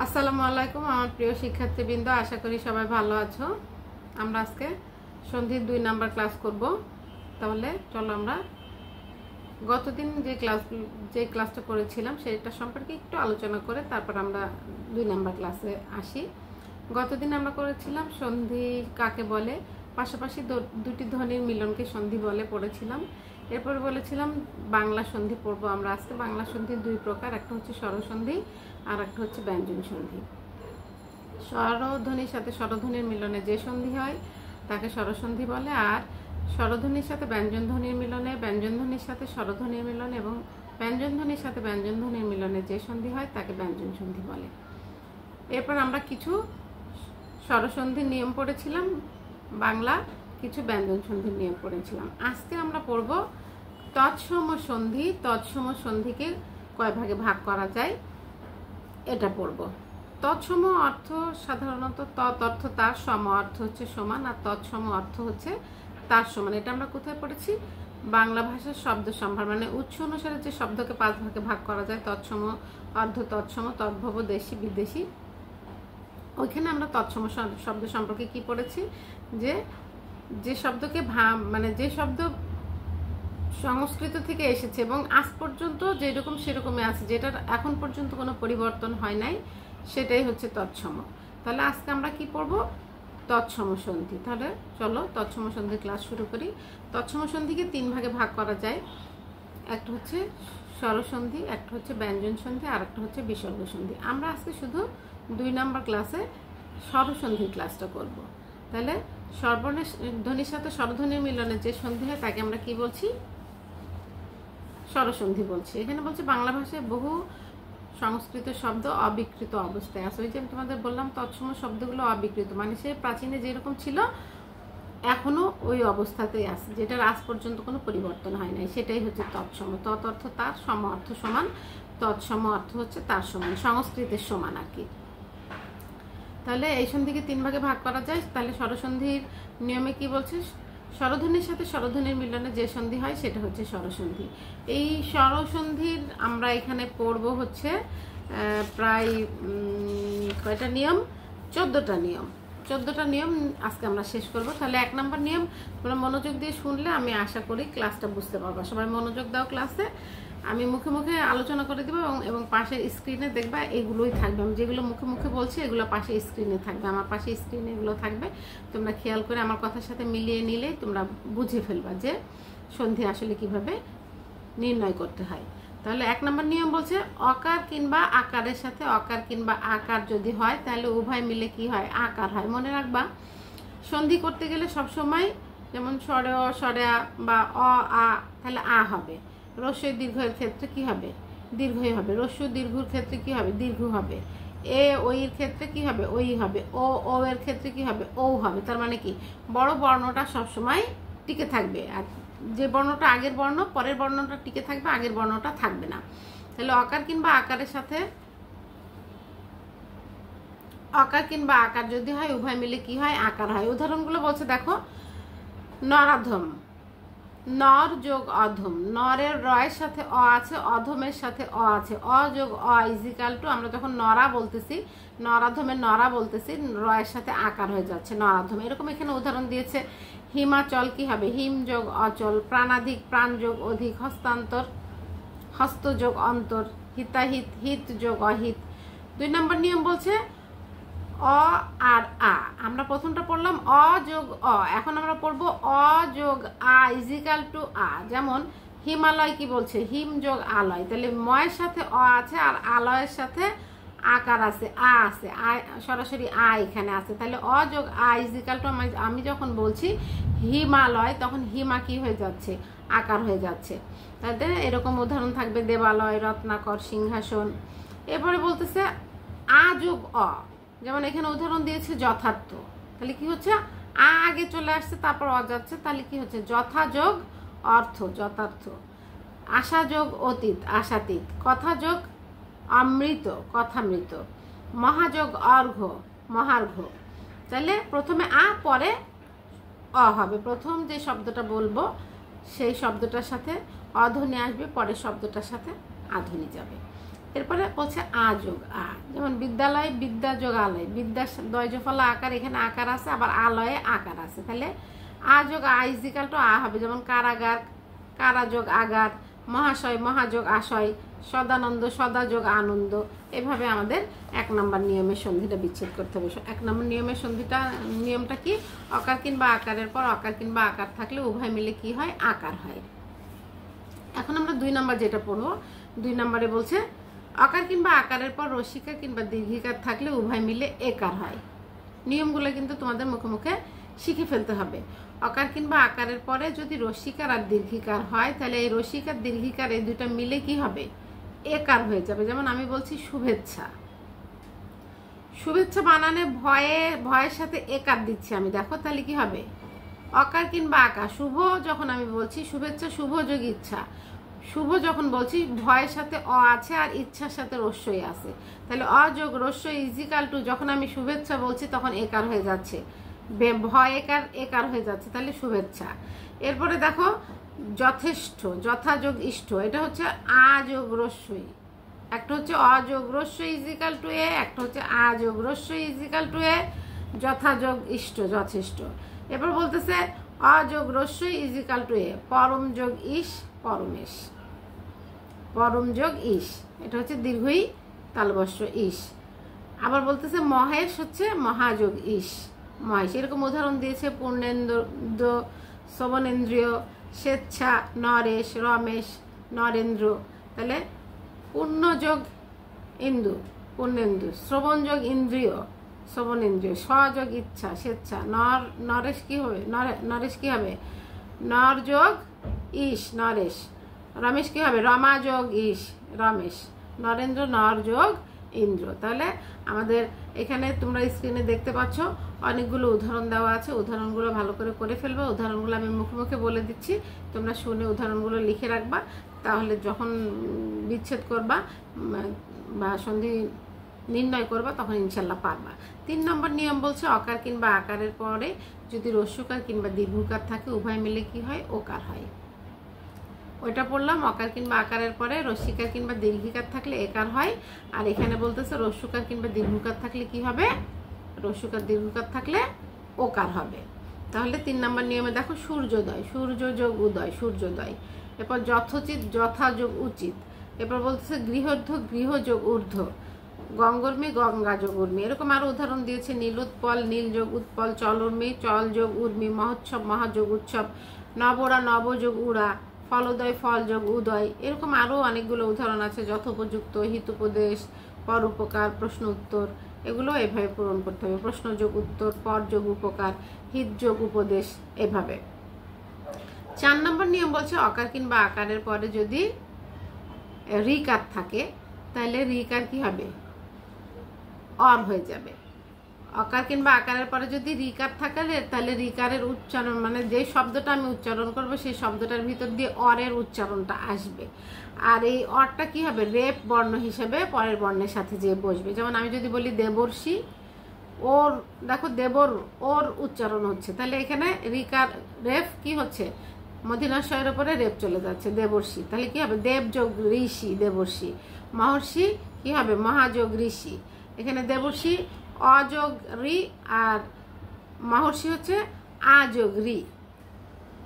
আসসালামু আলাইকুম আমার প্রিয় শিক্ষার্থীবৃন্দ, আশা করি সবাই ভালো আছো। আমরা আজকে সন্ধির 2 নাম্বার ক্লাস করব। তাহলে চলো আমরা গতদিন যে ক্লাসটা করেছিলাম সেটা সম্পর্কে একটু আলোচনা করে তারপর আমরা 2 নাম্বার ক্লাসে আসি। গতদিন আমরা করেছিলাম সন্ধি কাকে বলে, পাশাপাশি দুটি ধ্বনির মিলনকে সন্ধি বলে পড়েছিলাম। এরপর বলেছিলাম বাংলা সন্ধি পড়বো আমরা আজকে। বাংলা সন্ধি 2 প্রকার, একটা হচ্ছে স্বরসন্ধি আর একটা হচ্ছে ব্যঞ্জন সন্ধি। স্বরধ্বনির সাথে স্বরধ্বনির মিলনে যে সন্ধি হয় তাকে স্বরসন্ধি বলে, আর স্বরধ্বনির সাথে ব্যঞ্জন ধ্বনির মিলনে, ব্যঞ্জন ধ্বনির সাথে স্বরধ্বনির মিলন এবং ব্যঞ্জন ধ্বনির সাথে ব্যঞ্জন ধ্বনির মিলনে যে সন্ধি হয় তাকে ব্যঞ্জন সন্ধি বলে। এরপর আমরা কিছু স্বরসন্ধির নিয়ম পড়েছিলাম বাংলা, কিছু ব্যঞ্জন সন্ধির নিয়ম পড়েছিলাম। আজকে আমরা পড়ব তৎসম সন্ধি। তৎসম সন্ধিকে কয় ভাগে ভাগ করা যায় এটা পড়ব। তৎসম অর্থ সাধারণত তৎ অর্থ তার, সম অর্থ হচ্ছে সমান, আর তৎসম অর্থ হচ্ছে তার সমান। এটা আমরা কোথায় পড়েছি? বাংলা ভাষার শব্দ সম্ভার, মানে উৎস অনুসারে যে শব্দকে 5 ভাগে ভাগ করা যায়, তৎসম, অর্ধ তৎসম, তদ্ভব, দেশি, বিদেশি। ওইখানে আমরা তৎসম শব্দ সম্পর্কে কি পড়েছি, যে শব্দকে মানে যে শব্দ সংস্কৃত থেকে এসেছে এবং আজ পর্যন্ত যেরকম সেরকমই আছে, যেটার এখন পর্যন্ত কোনো পরিবর্তন হয় নাই, সেটাই হচ্ছে তৎসম। তাহলে আজকে আমরা কি পড়ব? তৎসম সন্ধি। তাহলে চলো তৎসম সন্ধি ক্লাস শুরু করি। তৎসম সন্ধিকে 3 ভাগে ভাগ করা যায়। একটা হচ্ছে স্বরসন্ধি, একটা হচ্ছে ব্যঞ্জন সন্ধি, আর একটা হচ্ছে বিসর্গ সন্ধি। আমরা আজকে শুধু 2 নাম্বার ক্লাসে স্বরসন্ধির ক্লাসটা করব। তাহলে স্বরবর্ণের ধ্বনির সাথে স্বরধ্বনির মিলনে যে সন্ধি হয় তাকে আমরা কি বলছি? স্বরসন্ধি বলছি। এখানে বলছে বাংলা ভাষায় বহু সংস্কৃত শব্দ অবিকৃত অবস্থায় আছে। ওই যে আমি তোমাদের বললাম তৎসম শব্দগুলো অবিকৃত, মানে সে প্রাচীনে যেরকম ছিল এখনো ওই অবস্থাতেই আছে, যেটার আজ পর্যন্ত কোনো পরিবর্তন হয় নাই, সেটাই হচ্ছে তৎসম। তৎ অর্থ তার, সম অর্থ সমান, তৎসম অর্থ হচ্ছে তার সমান, সংস্কৃতের সমান আর কি। তাহলে এই সন্ধিকে 3 ভাগে ভাগ করা যায়। তাহলে স্বরসন্ধির নিয়মে কি বলছে? স্বরধ্বনির সাথে স্বরধ্বনির মিলনে যে সন্ধি হয় সেটা হচ্ছে স্বরসন্ধি। এই স্বরসন্ধির আমরা এখানে পড়ব হচ্ছে প্রায় কয়টা নিয়ম? 14টা নিয়ম। 14টা নিয়ম আজকে আমরা শেষ করব। তাহলে 1 নম্বর নিয়ম তোমরা মনোযোগ দিয়ে শুনলে আমি আশা করি ক্লাসটা বুঝতে পারবা। সবাই মনোযোগ দাও ক্লাসে। আমি মুখে মুখে আলোচনা করে দেবো এবং পাশে স্ক্রিনে দেখবা এগুলোই থাকবে। আমি যেগুলো মুখে মুখে বলছি এগুলো পাশে স্ক্রিনে থাকবে, আমার পাশে স্ক্রিনে এগুলো থাকবে। তোমরা খেয়াল করে আমার কথার সাথে মিলিয়ে নিলে তোমরা বুঝে ফেলবা যে সন্ধি আসলে কিভাবে নির্ণয় করতে হয়। তাহলে 1 নম্বর নিয়ম বলছে অকার কিংবা আকারের সাথে অকার কিংবা আকার যদি হয় তাহলে উভয় মিলে কি হয়? আকার হয়। মনে রাখবা সন্ধি করতে গেলে সবসময় যেমন স্বরে অ, স্বরে আ বা অ আ, তাহলে আ হবে। রস্বই দীর্ঘের ক্ষেত্রে কি হবে? দীর্ঘই হবে। রস্য দীর্ঘর ক্ষেত্রে কি হবে? দীর্ঘ হবে। এ ওইর ক্ষেত্রে কি হবে? ওই হবে। ও এর ক্ষেত্রে কি হবে? ও হবে। তার মানে কি বড় বর্ণটা সবসময় টিকে থাকবে, আর যে বর্ণটা আগের বর্ণ পরের বর্ণটা টিকে থাকবে, আগের বর্ণটা থাকবে না। তাহলে অকার কিংবা আকারের সাথে অকার কিংবা আকার যদি হয় উভয় মিলে কি হয়? আকার হয়। উদাহরণগুলো বলছে দেখো, নরাধম, নর যোগ অধম, নরের রয়ের সাথে অ আছে, অধমের সাথে অ আছে, অ যোগ অ ইজিক্যাল টু, আমরা যখন নরা বলতেছি, নরাধমের নরা বলতেছি, রয়ের সাথে আকার হয়ে যাচ্ছে নরাধম। এরকম এখানে উদাহরণ দিয়েছে। হিমাচল কি হবে? হিম যোগ অচল, প্রাণাধিক, প্রাণ যোগ অধিক, হস্তান্তর, হস্ত যোগ অন্তর, হিতাহিত, হিত যোগ অহিত। 2 নম্বর নিয়ম বলছে অ আর আ। আমরা প্রথমটা পড়লাম অ যোগ অ, এখন আমরা পড়বো অ যোগ আ ইজিক্যাল টু আ। যেমন হিমালয় কি বলছে? হিম যোগ আলয়। তাহলে ময়ের সাথে অ আছে আর আলয়ের সাথে আকার আছে, আ আছে, আ সরাসরি আ এখানে আছে। তাহলে অ যোগ আ ইজিক্যাল টু, আমি যখন বলছি হিমালয় তখন হিমা কি হয়ে যাচ্ছে? আকার হয়ে যাচ্ছে। তাতে এরকম উদাহরণ থাকবে দেবালয়, রত্নাকর, সিংহাসন। এরপরে বলতেছে আ যোগ অ, যেমন এখানে উদাহরণ দিয়েছে যথার্থ। তাহলে কি হচ্ছে? আ আগে চলে আসছে তারপর অ যাচ্ছে, তাহলে কি হচ্ছে? যথা যোগ অর্থ, যথার্থ। আশা যোগ অতীত, আশাতীত। কথা যোগ অমৃত, কথামৃত। মহাযোগ অর্ঘ্য, মহার্ঘ্য। তাহলে প্রথমে আ পরে অ হবে। প্রথম যে শব্দটা বলবো সেই শব্দটার সাথে অধ্বনি আসবে, পরের শব্দটার সাথে আধ্বনি যাবে। এরপরে বলছে আ যোগ আ, যেমন বিদ্যালয় বিদ্যা যোগ আলয়, বিদ্যা দয়জফলা আকার, এখানে আকার আছে, আবার আলয়ে আকার আছে, তাহলে আ যোগ আ ইজিক্যাল টু আ হবে। যেমন কারাগার কারা যোগ আগার, মহাশয় মহাযোগ আশয়, সদানন্দ সদা যোগ আনন্দ। এভাবে আমাদের 1 নম্বর নিয়মের সন্ধিটা বিচ্ছেদ করতে হবে। 1 নম্বর নিয়মের নিয়মটা কি, অকার কিংবা আকারের পর অকার কিংবা আকার থাকলে উভয় মিলে কি হয়, আকার হয়। এখন আমরা 2 নম্বর যেটা পড়বো, 2 নম্বরে বলছে অকার কিংবা আকারের পর রসিকা কিংবা দীর্ঘিকার থাকলে উভয় মিলে একার হয়। নিয়মগুলো কিন্তু তোমাদের মুখে মুখে শিখে ফেলতে হবে। অকার কিংবা আকারের পরে যদি রসিকার আর দীর্ঘিকার হয়, তাহলে এই রসিকার দীর্ঘিকার এই দুটা মিলে কি হবে, একার হয়ে যাবে। যেমন আমি বলছি শুভেচ্ছা, শুভেচ্ছা বানানে ভয়ের সাথে একার দিচ্ছি আমি, দেখো তাহলে কি হবে, অকার কিংবা আকার। শুভ যখন আমি বলছি শুভেচ্ছা, শুভ যোগ ইচ্ছা, শুভ যখন বলছি ভয়ের সাথে অ আছে আর ইচ্ছার সাথে রস্যই আছে, তাহলে অ যোগ রস্যই ইজিক্যাল টু, যখন আমি শুভেচ্ছা বলছি তখন একার হয়ে যাচ্ছে, ভয় একার হয়ে যাচ্ছে, তাহলে শুভেচ্ছা। এরপরে দেখো যথেষ্ট, যথা যোগ ইষ্ট, এটা হচ্ছে আ যোগ রস্যই, একটা হচ্ছে অ যোগ রস্যই ইজিক্যাল টু এ, একটা হচ্ছে আ যোগ রস্যই ইজিক্যাল টু এ, যথা যোগ ইষ্ট যথেষ্ট। এরপর বলতেছে অ যোগ রস্যই ইজিক্যাল টু এ, পরম যোগ ইস পরমেশ, পরম যোগ ইস, এটা হচ্ছে দীর্ঘই তালবস্য ইস। আবার বলতেছে মহেশ হচ্ছে মহাযোগ ইস, মহেশ। এরকম উদাহরণ দিয়েছে পূর্ণেন্দ্র শ্রবণেন্দ্রিয়, স্বেচ্ছা নরেশ রমেশ নরেন্দ্র, তাহলে পূর্ণযোগ ইন্দু পূর্ণেন্দু, শ্রবণ যোগ ইন্দ্রিয় শ্রবণেন্দ্রিয়, স্বযোগ ইচ্ছা স্বেচ্ছা, নরেশ কি হবে, নরেশ কি হবে, নর যোগ ইস নরেশ, রমেশ কি হবে, রমা যোগ ইস রমেশ, নরেন্দ্র নর যোগ ইন্দ্র। তাহলে আমাদের এখানে তোমরা স্ক্রিনে দেখতে পাচ্ছ অনেকগুলো উদাহরণ দেওয়া আছে, উদাহরণগুলো ভালো করে করে ফেলবে। উদাহরণগুলো আমি মুখে মুখে বলে দিচ্ছি, তোমরা শুনে উদাহরণগুলো লিখে রাখবা, তাহলে যখন বিচ্ছেদ করবা বা সন্ধি নির্ণয় করবা তখন ইনশাল্লাহ পারবা। 3 নম্বর নিয়ম বলছে অকার কিংবা আকারের পরে যদি রস্যকার কিংবা দীর্ঘকার থাকে উভয় মিলে কি হয়, ওকার হয়। ওইটা পড়লাম, অকার কিংবা আকারের পরে রস্যিকার কিংবা দীর্ঘিকার থাকলে একার হয়। আর এখানে বলতেছে রস্যকার কিংবা দীর্ঘকার থাকলে কি হবে, রস্যকার দীর্ঘকার থাকলে ওকার হবে। তাহলে 3 নম্বর নিয়মে দেখো সূর্যোদয়, সূর্য যোগ উদয় সূর্যোদয়। এরপর যথোচিত যথা যোগ উচিত। এরপর বলতেছে গৃহর্ধ গৃহ যোগ ঊর্ধ্ব, গঙ্গর্মী গঙ্গা যোগ উর্মি। এরকম আরো উদাহরণ দিয়েছে নীলোৎপল নীল যোগ উৎপল, চলর্মী চল যোগ উর্মি, মহোৎসব মহাযোগ উৎসব, নবরা নব যোগ উড়া, ফলোদয় ফল যোগ উদয়। এরকম আরো অনেকগুলো উদাহরণ আছে, যথোপযুক্ত, হিতোপদেশ, পর উপকার, প্রশ্ন উত্তর, এগুলো এভাবে পূরণ করতে হবে। প্রশ্ন যোগ উত্তর, পর যোগ উপকার, হিত যোগ উপদেশ, এভাবে। 4 নম্বর নিয়ম বলছে অকার কিংবা আকারের পরে যদি রিকার থাকে তাহলে রিকার কি হবে, অর হয়ে যাবে। অকার কিংবা আকারের পরে যদি রিকার থাকে তাহলে রিকারের উচ্চারণ, মানে যে শব্দটা আমি উচ্চারণ করব সেই শব্দটার ভিতর দিয়ে অরের উচ্চারণটা আসবে। আর এই অরটা কি হবে, রেপ বর্ণ হিসেবে পরের বর্ণের সাথে যে বসবে। যেমন আমি যদি বলি দেবর্ষি, ওর দেখো দেবর ওর উচ্চারণ হচ্ছে, তাহলে এখানে রিকার রেফ কি হচ্ছে, মধিনাশয়ের উপরে রেপ চলে যাচ্ছে, দেবর্ষি। তাহলে কি হবে, দেব যোগ ঋষি দেবর্ষি, মহর্ষি কি হবে, মহাযোগ ঋষি। এখানে দেবর্ষি অযোগ রি আর মহর্ষি হচ্ছে আযোগ রি।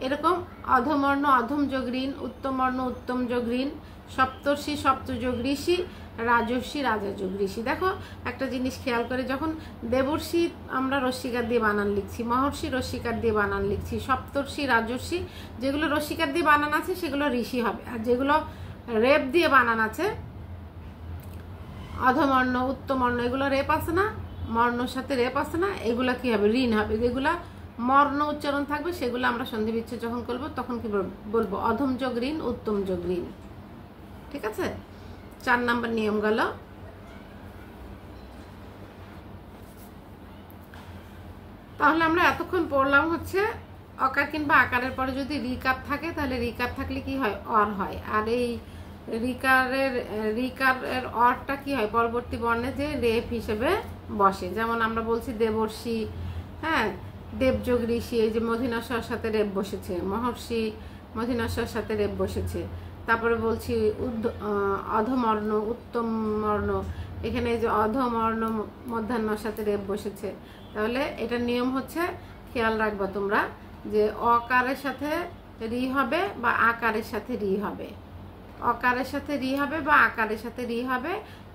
এরকম অধমর্ণ অধম যোগ ঋণ, উত্তমবর্ণ উত্তম যোগ ঋণ, সপ্তর্ষি সপ্তযোগ ঋষি, রাজর্ষি রাজা যোগ ঋষি। দেখো একটা জিনিস খেয়াল করে, যখন দেবর্ষি আমরা রস্যিকার দিয়ে বানান লিখছি, মহর্ষি রস্যিকার দিয়ে বানান লিখছি, সপ্তর্ষি রাজর্ষি যেগুলো রস্যিকার দিয়ে বানান আছে সেগুলো ঋষি হবে, আর যেগুলো রেপ দিয়ে বানান আছে অধমর্ণ উত্তমর্ণ এগুলো রেপ আছে না, মর্ণর সাথে রেপ আছে না, এগুলা কি হবে, ঋণ হবে। যেগুলা মর্ণ উচ্চারণ থাকবে সেগুলো আমরা সন্ধি বিচ্ছেদ যখন করবো তখন কি বলবো, অধম যোগ ঋণ উত্তম যোগ ঋণ। ঠিক আছে, 4 নম্বর নিয়ম গেল। তাহলে আমরা এতক্ষণ পড়লাম হচ্ছে অকার কিংবা আকারের পরে যদি রিকার থাকে তাহলে রিকার থাকলে কি হয়, অর হয়। আর এই রিকারের অরটা কি হয়, পরবর্তী বর্ণে যে রেপ হিসেবে বসে। যেমন আমরা বলছি দেবর্ষি, হ্যাঁ দেবযোগ ঋষি, এই যে মধিনাশয়ের সাথে রেপ বসেছে, মহর্ষি মধিনাশয়ের সাথে রেপ বসেছে, তারপরে বলছি অধমর্ণ, উত্তম বর্ণ, এখানে যে অধমর্ণ মধ্যাহ্নর সাথে রেপ বসেছে, তাহলে এটার নিয়ম হচ্ছে খেয়াল রাখবা তোমরা যে অকারের সাথে রি হবে বা আকারের সাথে রি হবে, অকারের সাথে রি হবে বা আকারের সাথে রি হবে,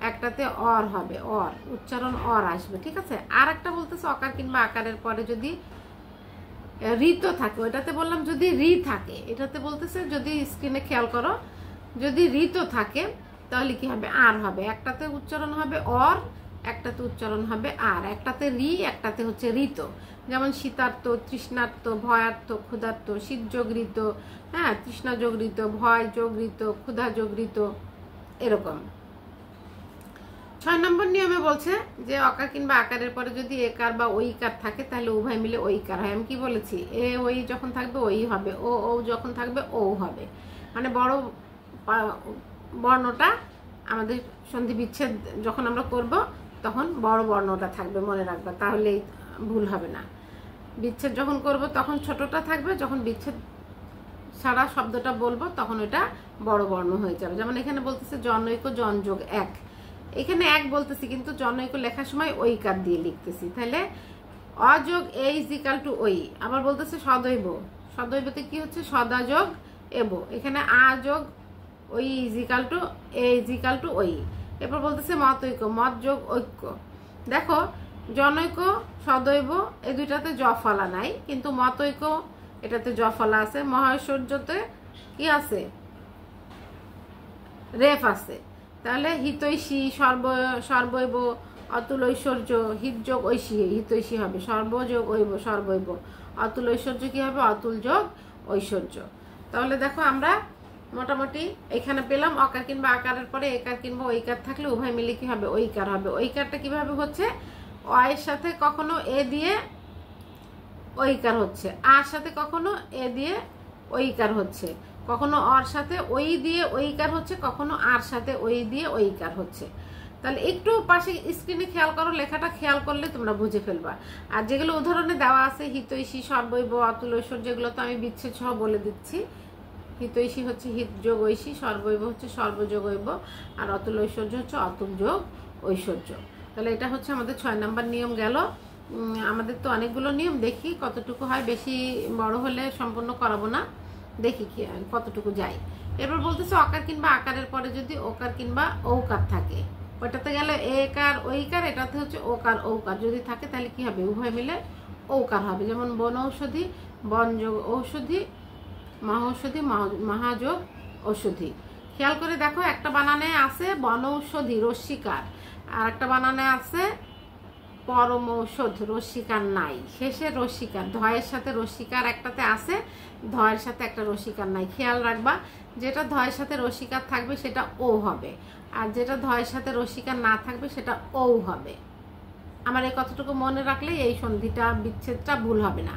একটাতে অর হবে, অর উচ্চারণ অর আসবে, ঠিক আছে। আর একটা বলতেছে অকার কিংবা আকারের পরে যদি ঋত থাকে, ওইটাতে বললাম যদি রি থাকে, এটাতে বলতেছে যদি স্ক্রিনে খেয়াল করো যদি ঋত থাকে তাহলে কি হবে, আর হবে, একটাতে উচ্চারণ হবে অর, একটাতে উচ্চারণ হবে আর, একটাতে রি, একটাতে হচ্ছে ঋত। যেমন শীতার্ত, তৃষ্ণার্ত, ভয়ার্ত, ক্ষুধার্ত, শীত যোগ ঋত, হ্যাঁ, তৃষ্ণা যোগ ঋত, ভয় যোগ ঋত, ক্ষুধা যোগ ঋত, এরকম। 6 নম্বর নিয়মে বলছে যে অকার কিংবা আকারের পরে যদি একার বা ঐকার থাকে তাহলে উভয় মিলে ঐকার হয়। আমি কি বলেছি, এ ওই যখন থাকবে ওই হবে, ও ও যখন থাকবে ও হবে, মানে বড় বর্ণটা আমাদের সন্ধি বিচ্ছেদ যখন আমরা করব তখন বড় বর্ণটা থাকবে, মনে রাখবা, তাহলেই ভুল হবে না। বিচ্ছেদ যখন করব তখন ছোটটা থাকবে, যখন বিচ্ছেদ ছাড়া শব্দটা বলবো তখন ওটা বড় বর্ণ হয়ে যাবে। যেমন এখানে বলতেছে জনৈক জনযোগ এক, এখানে এক বলতেছি কিন্তু জনৈক লেখার সময় ঐকার দিয়ে লিখতেছি, তাহলে অযোগ এ ইজ ইকাল টু ওই। আবার বলতেছে সদৈব, সদৈবতে কি হচ্ছে সদা যোগ এব, এখানে আ যোগ ওই is equal to A is equal to ওই। এরপর বলতেছে মতৈক্য, মত যোগ ঐক্য। দেখো জনৈক সদৈব এই দুইটাতে জ ফলা নাই, কিন্তু মতৈক্য এটাতে জ ফলা আছে, মহাঐশ্বর্যতে কি আছে, রেফ আছে। তাহলে হিতৈষী, সর্বৈব, অতুল ঐশ্বর্য, হিত যোগ ঐশী, হিতৈষী হবে, সর্বযোগ ঐব, সর্বৈব, অতুল ঐশ্বর্য কি হবে, অতুল যোগ ঐশ্বর্য। তাহলে দেখো আমরা মোটামুটি এখানে পেলাম অকার কিংবা আকারের পরে একার কিংবা ঐকার থাকলে উভয় মিলে কি হবে, ঐকার হবে। ঐকারটা কিভাবে হচ্ছে, অয়ের সাথে কখনো এ দিয়ে ঐকার হচ্ছে, আর সাথে কখনো এ দিয়ে ঐকার হচ্ছে, কখনো অর সাথে ওই দিয়ে ঐকার হচ্ছে, কখনো আর সাথে ওই দিয়ে ঐকার হচ্ছে। তাহলে একটু পাশে স্ক্রিনে খেয়াল করো, লেখাটা খেয়াল করলে তোমরা বুঝে ফেলবা। আর যেগুলো উদাহরণে দেওয়া আছে হিতৈষী, সর্বৈব, অতুল ঐশ্বর্য, যেগুলো তো আমি বিচ্ছেদ সহ বলে দিচ্ছি। হিতৈষী হচ্ছে হিত যোগ ঐশী, সর্বৈব হচ্ছে সর্বযোগ ঐব, আর অতুল ঐশ্বর্য হচ্ছে অতুল যোগ ঐশ্বর্য। তাহলে এটা হচ্ছে আমাদের 6 নম্বর নিয়ম গেল। আমাদের তো অনেকগুলো নিয়ম, দেখি কতটুকু হয়, বেশি বড় হলে সম্পূর্ণ করাবো না, দেখি কি কতটুকু যাই। এরপর বলতেছে অকার কিংবা আকারের পরে যদি ওকার কিংবা ঔকার থাকে, ওটাতে গেলে একার ঐকার, এটাতে হচ্ছে ওকার ঔকার যদি থাকে তাহলে কি হবে, উভয় মিলে ঔকার হবে। যেমন বনৌষধি, বনযোগ ঔষধি, মহৌষধি, মহাযোগ ঔষধি। খেয়াল করে দেখো, একটা বানানে আছে বনৌষধি রস্যিকার, আর একটা বানানে আছে পরমৌষধ রস্যিকার নাই, শেষে রস্যিকার, ধয়ের সাথে রস্যিকার একটাতে আছে, ধয়ের সাথে একটা রস্যিকার নাই। খেয়াল রাখবা, যেটা ধয়ের সাথে রস্যিকার থাকবে সেটা ও হবে, আর যেটা ধয়ের সাথে রস্যিকার না থাকবে সেটা ও হবে। আমার এই কথাটুকু মনে রাখলে এই সন্ধিটা বিচ্ছেদটা ভুল হবে না।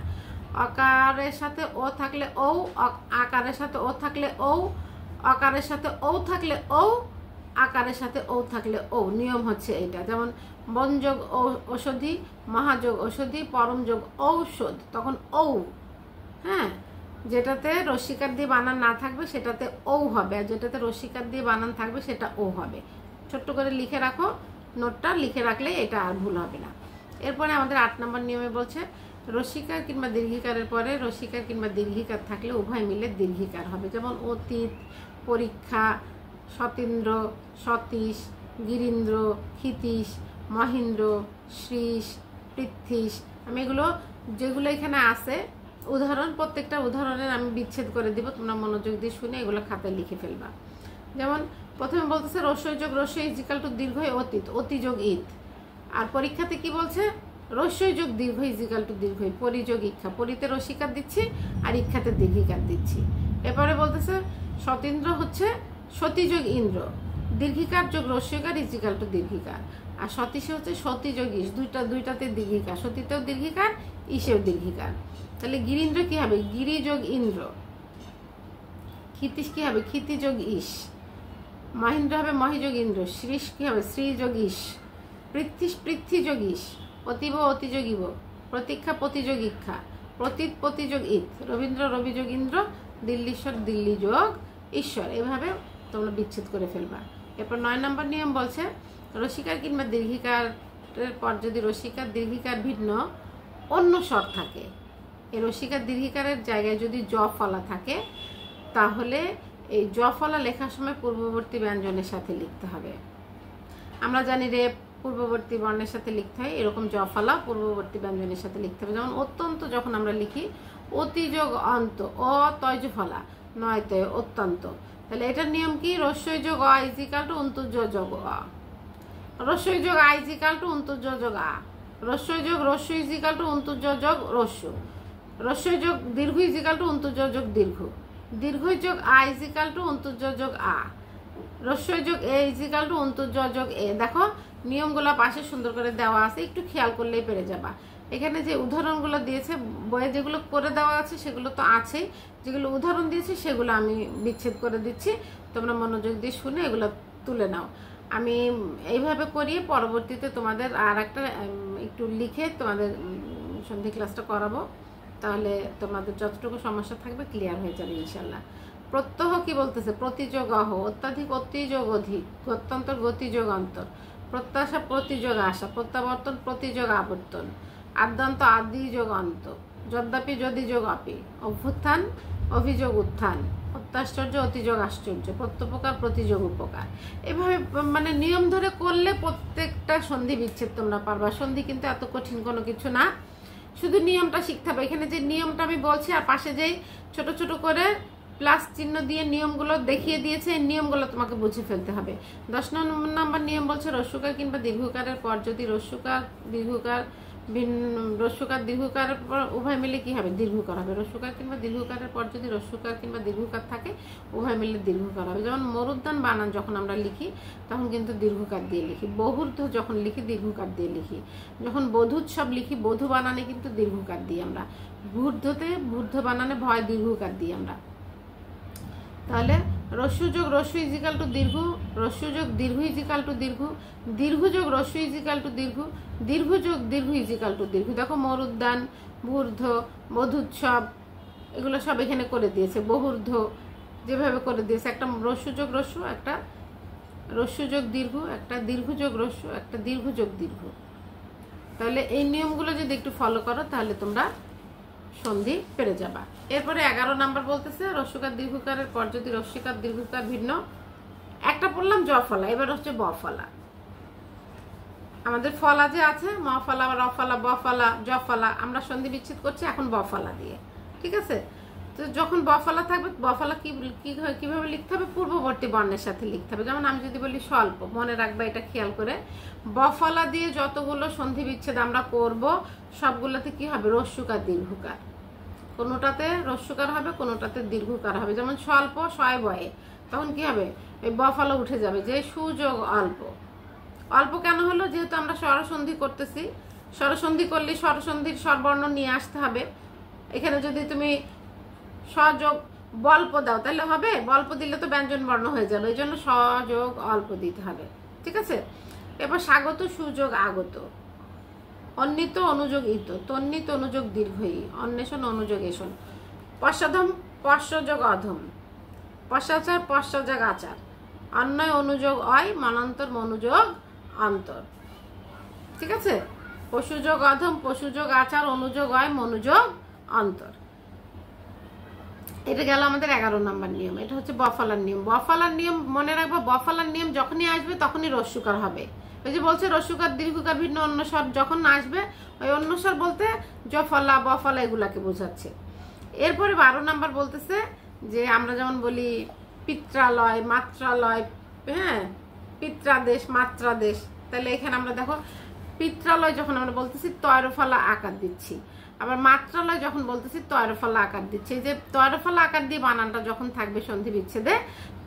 অকারের সাথে ও থাকলে ও, আকারের সাথে ও থাকলে ও, অকারের সাথে ও থাকলে ও, আকারের সাথে ও থাকলে ও। নিয়ম হচ্ছে এইটা। যেমন বনযোগ ঔষধি, মহাযোগ ঔষধি, পরমযোগ ঔষধ, তখন ও, হ্যাঁ, যেটাতে রস্যিকার দিয়ে বানান না থাকবে সেটাতে ও হবে, আর যেটাতে রস্যিকার দিয়ে বানান থাকবে সেটা ও হবে। ছোট্ট করে লিখে রাখো, নোটটা লিখে রাখলে এটা আর ভুল হবে না। এরপরে আমাদের 8 নম্বর নিয়মে বলছে রস্যিকার কিংবা দীর্ঘিকারের পরে রস্যিকার কিংবা দীর্ঘিকার থাকলে উভয় মিলে দীর্ঘিকার হবে। যেমন অতীত, পরীক্ষা, সতীন্দ্র, সতীশ, গিরীন্দ্র, ক্ষিতীশ, মহেন্দ্র, শ্রীশ, পৃথ্বীশ। আমি এগুলো যেগুলো এখানে আছে উদাহরণ, প্রত্যেকটা উদাহরণের আমি বিচ্ছেদ করে দিব, তোমরা মনোযোগ দিয়ে শুনে এগুলো খাতায় লিখে ফেলবা। যেমন প্রথমে বলতেছে রস্যই যোগ রস্যই ইজ ইকাল টু দীর্ঘ অতীত, অতিযোগ ঈদ। আর পরীক্ষাতে কি বলছে, রস্যই যোগ দীর্ঘ ইজ ইকাল টু দীর্ঘ, পরিযোগ ইক্ষা, পরিতে রস্যিকার দিচ্ছি আর ইক্ষাতে দীর্ঘিকার দিচ্ছি। এরপরে বলতেছে সতীন্দ্র হচ্ছে সতীযোগ ইন্দ্র, দীর্ঘিকার যোগ রস্যইকার ইজ ইকাল টু দীর্ঘিকার। আর সতীশে হচ্ছে সতীযোগ ইস, দুইটাতে দীর্ঘিকার, সতীতেও দীর্ঘিকার, ইসেও দীর্ঘিকার। তাহলে গিরীন্দ্র কি হবে, গিরি যোগ ইন্দ্র। ক্ষিতীশ কি হবে, ক্ষিতি যোগ ইস। মহেন্দ্র হবে মহিযোগ ইন্দ্র। শ্রীশ কি হবে, শ্রী যোগ ইস। পৃথ্বীশ পৃথ্বী যোগ ইস। অতীব অতিযোগ ইব। প্রতীক্ষা প্রতিযোগ ইক্ষা। প্রতীত প্রতিযোগ ইত। রবীন্দ্র রবি যোগ ইন্দ্র। দিল্লীশ্বর দিল্লী যোগ ঈশ্বর। এভাবে তোমরা বিচ্ছেদ করে ফেলবা। এরপর 9 নম্বর নিয়ম বলছে রসিকার কিংবা দীর্ঘিকারের পর যদি রসিকার দীর্ঘিকার ভিন্ন অন্য স্বর থাকে, এই রসিকার দীর্ঘিকারের জায়গায় যদি জ ফলা থাকে, তাহলে এই জ ফলা লেখার সময় পূর্ববর্তী ব্যঞ্জনের সাথে লিখতে হবে। আমরা জানি রে পূর্ববর্তী বর্ণের সাথে লিখতে হয়, এরকম জ ফলা পূর্ববর্তী ব্যঞ্জনের সাথে লিখতে হবে। যেমন অত্যন্ত যখন আমরা লিখি অতি যোগ অন্ত, অ তয়জ ফলা, নয় তয় অত্যন্ত। তাহলে এটার নিয়ম কি? রস্যই যোগ অ ইজিক্যাল টু অন্তর্য যোগ অ, রস্যই যোগ আ ইজিক্যাল টু অন্তর্য যোগ আ, রস্যই যোগ রস্য ইজিক্যাল টু অন্তর্য যোগ রস্য, রস্যই যোগ দীর্ঘ ইজিক্যাল টু অন্তর্য যোগ দীর্ঘ, দীর্ঘই যোগ আ ইজিক্যাল টু অন্তর্য যোগ আ, রস্যই যোগ এ ইজিক্যাল টু অন্তর্য যোগ এ। দেখো নিয়মগুলো পাশে সুন্দর করে দেওয়া আছে, একটু খেয়াল করলেই পেরে যাবা। এখানে যে উদাহরণগুলো দিয়েছে বইয়ে, যেগুলো করে দেওয়া আছে সেগুলো তো আছেই, যেগুলো উদাহরণ দিয়েছে সেগুলো আমি বিচ্ছেদ করে দিচ্ছি, তোমরা মনোযোগ দিয়ে শুনে এগুলো তুলে নাও। আমি এইভাবে করিয়ে পরবর্তীতে তোমাদের আর একটা একটু লিখে তোমাদের সন্ধি ক্লাসটা করাবো, তাহলে তোমাদের যতটুকু সমস্যা থাকবে ক্লিয়ার হয়ে যাবে ইনশাল্লাহ। প্রত্যহ কি বলতেছে? প্রতিযোগ অহ, অত্যাধিক অতিযোগ অধিক, গত্যন্তর গতিযোগ অন্তর, প্রত্যাশা প্রতিযোগ আশা, প্রত্যাবর্তন প্রতিযোগ আবর্তন, আদ্যান্ত আদি যোগ অন্ত, যদ্যাপি যদি যোগ আপি, অভ্যুত্থান অভিযোগ উত্থান, অত্যাশ্চর্য অতিযোগ আশ্চর্য, প্রত্যুপকার প্রতিযোগ উপকার। এভাবে মানে নিয়ম ধরে করলে প্রত্যেকটা সন্ধি বিচ্ছেদ তোমরা পারবা। সন্ধি কিন্তু এত কঠিন কোনো কিছু না, শুধু নিয়মটা শিখতে হবে। এখানে যে নিয়মটা আমি বলছি আর পাশে যেই ছোট ছোট করে প্লাস চিহ্ন দিয়ে নিয়মগুলো দেখিয়ে দিয়েছে, এই নিয়মগুলো তোমাকে বুঝে ফেলতে হবে। 10 নম্বর নিয়ম বলছে রস্যকার কিংবা দীর্ঘকারের পর যদি রস্যকার দীর্ঘকারের পর উভয় মিলে কি হবে? দীর্ঘকার হবে। রস্যকার কিংবা দীর্ঘকারের পর যদি রস্যকার কিংবা দীর্ঘকার থাকে, উভয় মিলে দীর্ঘকার হবে। যেমন মরুদ্যান বানান যখন আমরা লিখি তখন কিন্তু দীর্ঘকার দিয়ে লিখি, বহুর্ধ যখন লিখি দীর্ঘকার দিয়ে লিখি, যখন বধূৎসব লিখি বধূ বানানে কিন্তু দীর্ঘকার দিই আমরা, ভূর্ধতে ভূর্ধ বানানে ভয় দীর্ঘকার দিই আমরা। তাহলে রস্য যোগ রস্য ইজিক্যাল টু দীর্ঘ, রস্য যোগ দীর্ঘ ইজিক্যাল টু দীর্ঘ, দীর্ঘ যোগ রস্য ইজিক্যাল টু দীর্ঘ, দীর্ঘ যোগ দীর্ঘ ইজিক্যাল টু দীর্ঘ। দেখো মরুদ্যান, ভূর্ধ, বধূৎসব এগুলো সব এখানে করে দিয়েছে, বহুর্ধ যেভাবে করে দিয়েছে, একটা রস্য যোগ রস্য, একটা রস্য যোগ দীর্ঘ, একটা দীর্ঘ যোগ রস্য, একটা দীর্ঘ যোগ দীর্ঘ। তাহলে এই নিয়মগুলো যদি একটু ফলো করো তাহলে তোমরা সন্ধি পেরে যাবা। এরপরে 11 নাম্বার বলতেছে রস্যকার দীর্ঘকারের পর যদি রস্যকার দীর্ঘকার ভিন্ন, একটা পড়লাম জ ফলা, এবার হচ্ছে ব ফলা। আমাদের ফলা যে আছে ম ফলা, র ফলা, ব ফলা, জ ফলা, আমরা সন্ধি বিচ্ছেদ করছি এখন ব ফলা দিয়ে, ঠিক আছে? তো যখন ব ফলা থাকবে, ব ফলা কিভাবে লিখতে হবে? পূর্ববর্তী বর্ণের সাথে লিখতে হবে। যেমন আমি যদি বলি স্বল্প, মনে রাখবা এটা খেয়াল করে, ব ফলা দিয়ে যতগুলো সন্ধি বিচ্ছেদ আমরা করব সবগুলোতে কি হবে? রস্যকার দীর্ঘকার, কোনোটাতে রস্যকার হবে, কোনোটাতে দীর্ঘকার হবে। যেমন স্বল্প শয় বয়ে, তখন কি হবে? এই ব ফলা উঠে যাবে, যে সুযোগ অল্প। অল্প কেন হলো? যেহেতু আমরা স্বরসন্ধি করতেছি, স্বরসন্ধি করলে স্বরসন্ধির স্বরবর্ণ নিয়ে আসতে হবে। এখানে যদি তুমি সযোগ বল্প দাও তাহলে হবে? বল্প দিলে তো ব্যঞ্জন বর্ণ হয়ে যাবে, এই জন্য সযোগ অল্প দিতে হবে, ঠিক আছে? এবার স্বাগত সুযোগ আগত, অন্বিত অনুযোগ ইত, তন্বিত অনুযোগ দীর্ঘই, অন্বেষণ অনুযোগ এষণ, পশ্চাধম পশ্চযোগ অধম, পশ্চাচার পশ্চযোগ আচার, অন্যয় অনুযোগ অয়, মনান্তর মনোযোগ অন্তর, ঠিক আছে? পশুযোগ অধম, পশুযোগ আচার, অনুযোগ অয়, মনোযোগ অন্তর। এটা গেল আমাদের 11 নম্বর নিয়ম। এটা হচ্ছে বফলার নিয়ম। বফলার নিয়ম মনে রাখবো, বফলার নিয়ম যখনই আসবে তখনই রস্যকার হবে। ওই যে বলছে রস্যকার দীর্ঘকার ভিন্ন অন্য স্বর যখন আসবে, ওই অন্য স্বর বলতে জফলা বফলা এগুলাকে বোঝাচ্ছে। এরপরে 12 নম্বর বলতেছে যে আমরা যেমন বলি পিত্রালয়, মাত্রালয়, হ্যাঁ, পিত্রাদেশ, মাত্রাদেশ। তাহলে এখানে আমরা দেখো পিত্রালয় যখন আমরা বলতেছি তয়রফলা আকার দিচ্ছি, আবার মাত্রালয় যখন বলতেছি তয়রফলা আকার দিচ্ছি। যে তয়রফলা আকার দিয়ে বানানটা যখন থাকবে সন্ধি বিচ্ছেদে,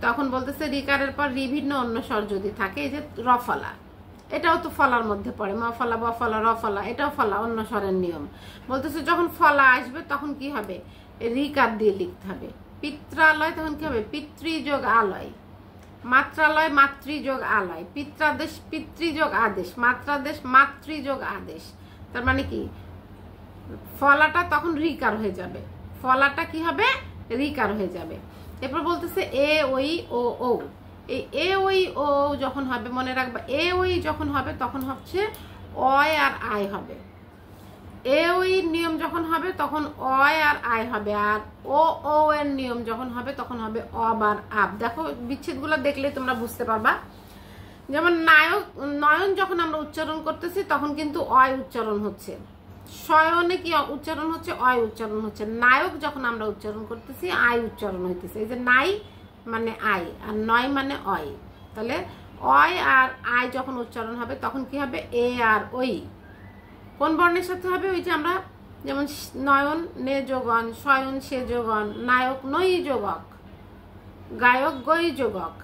তখন বলতেছে রিকারের পর বিভিন্ন অন্য স্বর যদি থাকে, এই যে রফলা, এটাও তো ফলার মধ্যে পড়ে, ম ফলা, ব ফলা, র ফলা, এটাও ফলা, অন্য স্বরের নিয়ম। বলতেছে যখন ফলা আসবে তখন কি হবে? রিকার দিয়ে লিখতে হবে। পিত্রালয় তখন কি হবে? পিতৃযোগ আলয়, মাত্রালয় মাতৃযোগ আলয়, পিত্রাদেশ পিতৃযোগ আদেশ, মাত্রাদেশ মাতৃযোগ আদেশ। তার মানে কি? ফলাটা তখন রিকার হয়ে যাবে, ফলাটা কি হবে? রিকার হয়ে যাবে। এরপর বলতেছে এ ওই ও ও। এই এ ওই ও যখন হবে মনে রাখবা, এ ওই যখন হবে তখন হচ্ছে অয় আর আয় হবে। এ ওই নিয়ম যখন হবে তখন অয় আর আয় হবে, আর ও ও এর নিয়ম যখন হবে তখন হবে অব আর আব। দেখো বিচ্ছেদগুলো দেখলে তোমরা বুঝতে পারবা। যেমন নয়ন যখন আমরা উচ্চারণ করতেছি তখন কিন্তু অয় উচ্চারণ হচ্ছে, শয়নে কি উচ্চারণ হচ্ছে, অয় উচ্চারণ হচ্ছে। নায়ক যখন আমরা উচ্চারণ করতেছি আয় উচ্চারণ হইতেছে। এই যে নাই মানে আয় আর নয় মানে অয়, তাহলে অয় আর আয় যখন উচ্চারণ হবে তখন কি হবে এ আর ওই। কোন বর্ণের সাথে হবে? ওই যে আমরা যেমন নয়ন নে যোগন, শয়ন সে যোগন, নায়ক নই যোগক, গায়ক গই যোগক।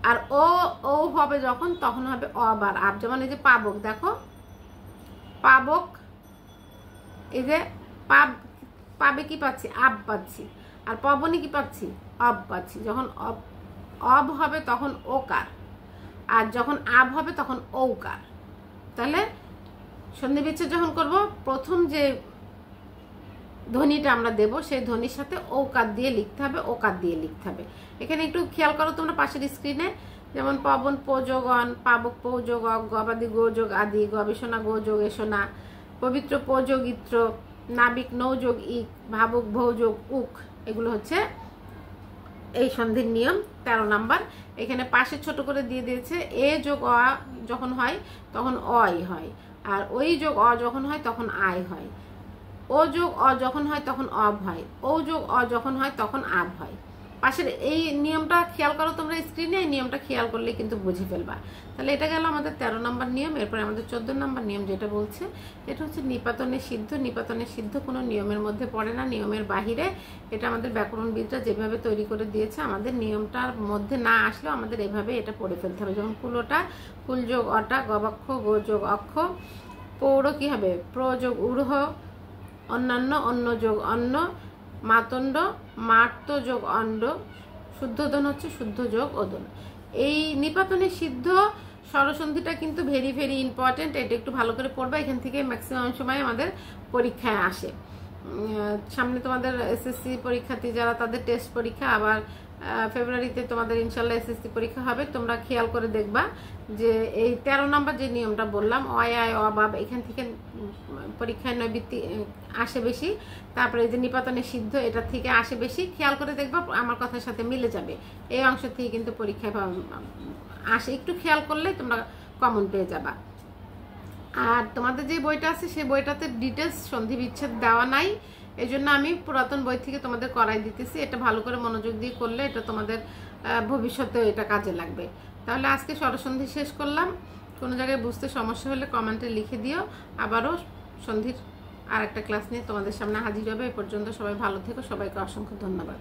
আর ও ও হবে যখন তখন হবে অব আর আব। যেমন এই যে পাবক, দেখো পাবক, এই যে পাবে কি পাচ্ছি, আব পাচ্ছি, আর পবনে কি পাচ্ছি, অব পাচ্ছি। যখন অব হবে তখন ওকার, আর যখন আব হবে তখন ঔকার। তাহলে সন্ধি বিচ্ছেদ যখন করব প্রথম যে ধ্বনিটা আমরা দেব সেই ধ্বনির সাথে ঔকার দিয়ে লিখতে হবে, ওকার দিয়ে লিখতে হবে। এখানে একটু খেয়াল করো তোমরা পাশের স্ক্রিনে, যেমন পবন পৌযোগন, পাবক পৌযোগক, গবাদি গোযোগ আদি, গবেষণা গোযোগ এসোনা, পবিত্র পৌযোগিত্র, নাবিক নৌযোগ ইক, ভাবুক ভৌযোগ উক। এগুলো হচ্ছে এই সন্ধির নিয়ম 13 নাম্বার। এখানে পাশে ছোট করে দিয়ে দিয়েছে এ যোগ অ যখন হয় তখন অই হয়, আর ওই যোগ অ যখন হয় তখন আয় হয়, ও যোগ অ যখন হয় তখন অব হয়, ও যোগ অ যখন হয় তখন আব হয়। পাশের এই নিয়মটা খেয়াল করো তোমরা স্ক্রিনে, এই নিয়মটা খেয়াল করলে কিন্তু বুঝে ফেলবা। তাহলে এটা গেল আমাদের 13 নম্বর নিয়ম। এরপরে আমাদের 14 নম্বর নিয়ম যেটা বলছে, এটা হচ্ছে নিপাতনের সিদ্ধ। নিপাতনের সিদ্ধ কোনো নিয়মের মধ্যে পড়ে না, নিয়মের বাহিরে। এটা আমাদের ব্যাকরণবিদরা যেভাবে তৈরি করে দিয়েছে, আমাদের নিয়মটার মধ্যে না আসলেও আমাদের এভাবে এটা পড়ে ফেলতে হবে। যেমন কুলোটা, কুলযোগ অটা, গবাক্ষ গোযোগ অক্ষ, পৌর কি হবে, প্রযোগ ঊর্ধ্ব, অন্যান্য অন্য যোগ অন্য, মাতণ্ড মার্ত যোগ অণ্ড, শুদ্ধোদন হচ্ছে শুদ্ধ যোগ ওদন। এই নিপাতনের সিদ্ধ স্বরসন্ধিটা কিন্তু ভেরি ভেরি ইম্পর্টেন্ট। এটা একটু ভালো করে পড়বা, এখান থেকে ম্যাক্সিমাম সময় আমাদের পরীক্ষায় আসে। সামনে তোমাদের এসএসসি পরীক্ষার্থী যারা, তাদের টেস্ট পরীক্ষা, আবার ফেব্রুয়ারিতে তোমাদের ইনশাল্লাহ এসএসসি পরীক্ষা হবে। তোমরা খেয়াল করে দেখবা যে এই 13 নম্বর যে নিয়মটা বললাম, অয় আয় অবাব, এখান থেকে পরীক্ষায় নৈবৃত্তি আসে বেশি। তারপরে এই যে নিপাতনের সিদ্ধ, এটা থেকে আসে বেশি। খেয়াল করে দেখবা আমার কথার সাথে মিলে যাবে। এই অংশ থেকে কিন্তু পরীক্ষায় আসে, একটু খেয়াল করলে তোমরা কমন পেয়ে যাবা। আর তোমাদের যে বইটা আছে সেই বইটাতে ডিটেলস সন্ধি বিচ্ছেদ দেওয়া নাই, এই জন্য আমি পুরাতন বই থেকে তোমাদের করাই দিতেছি। এটা ভালো করে মনোযোগ দিয়ে করলে এটা তোমাদের ভবিষ্যতে এটা কাজে লাগবে। তাহলে আজকে স্বরসন্ধি শেষ করলাম। কোনো জায়গায় বুঝতে সমস্যা হলে কমেন্টে লিখে দিও। আবারও সন্ধির আর একটা ক্লাস নিয়ে তোমাদের সামনে হাজির হবে। এ পর্যন্ত সবাই ভালো থেকো, সবাইকে অসংখ্য ধন্যবাদ।